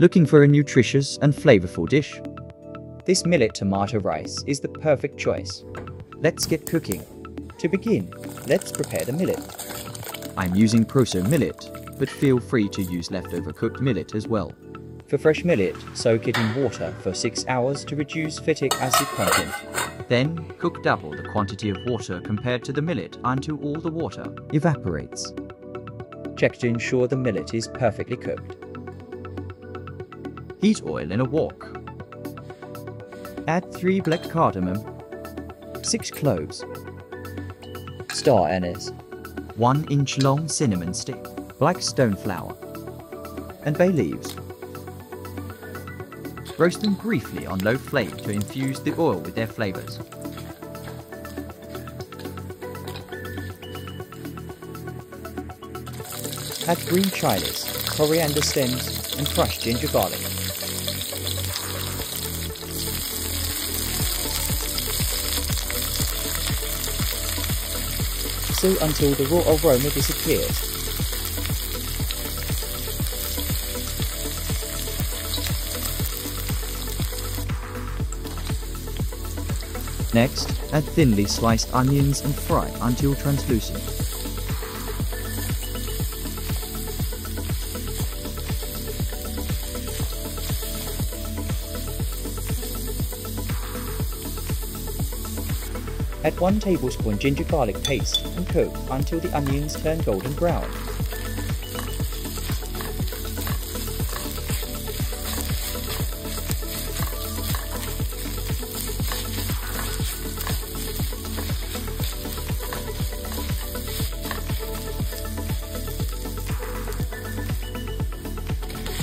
Looking for a nutritious and flavorful dish? This millet tomato rice is the perfect choice. Let's get cooking. To begin, let's prepare the millet. I'm using Proso millet, but feel free to use leftover cooked millet as well. For fresh millet, soak it in water for 6 hours to reduce phytic acid content. Then, cook double the quantity of water compared to the millet until all the water evaporates. Check to ensure the millet is perfectly cooked. Heat oil in a wok. Add 3 black cardamom, 6 cloves, star anise, 1-inch long cinnamon stick, black stone flower, and bay leaves. Roast them briefly on low flame to infuse the oil with their flavors. Add green chilies, coriander stems, and crushed ginger garlic. Stew until the raw aroma disappears. Next, add thinly sliced onions and fry until translucent. Add 1 tablespoon ginger garlic paste and cook until the onions turn golden brown.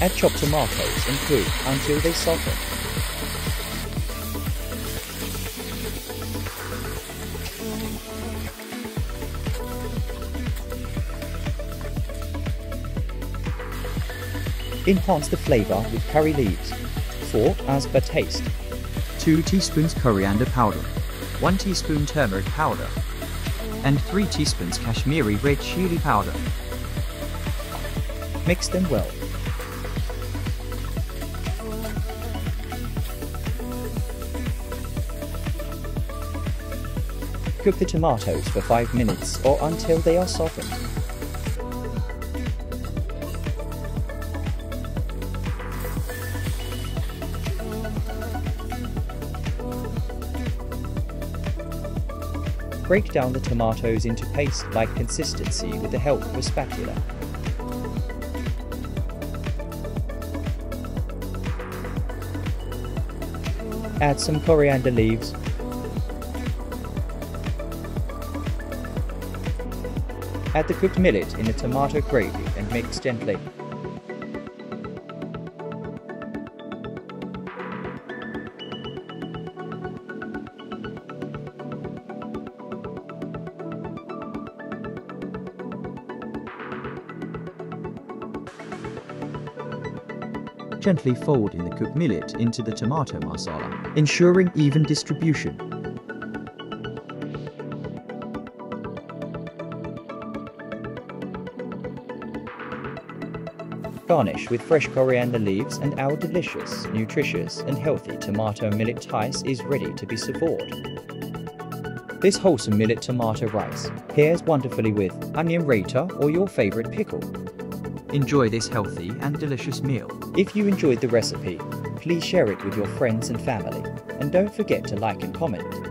Add chopped tomatoes and cook until they soften. Enhance the flavor with curry leaves, 4 as per taste. 2 teaspoons coriander powder, 1 teaspoon turmeric powder, and 3 teaspoons Kashmiri red chili powder. Mix them well. Cook the tomatoes for 5 minutes or until they are softened. Break down the tomatoes into paste-like consistency with the help of a spatula. Add some coriander leaves, add the cooked millet in the tomato gravy and mix gently. Gently fold in the cooked millet into the tomato masala, ensuring even distribution. Garnish with fresh coriander leaves and our delicious, nutritious and healthy tomato millet rice is ready to be served. This wholesome millet tomato rice pairs wonderfully with onion raita or your favorite pickle. Enjoy this healthy and delicious meal. If you enjoyed the recipe, please share it with your friends and family, and don't forget to like and comment.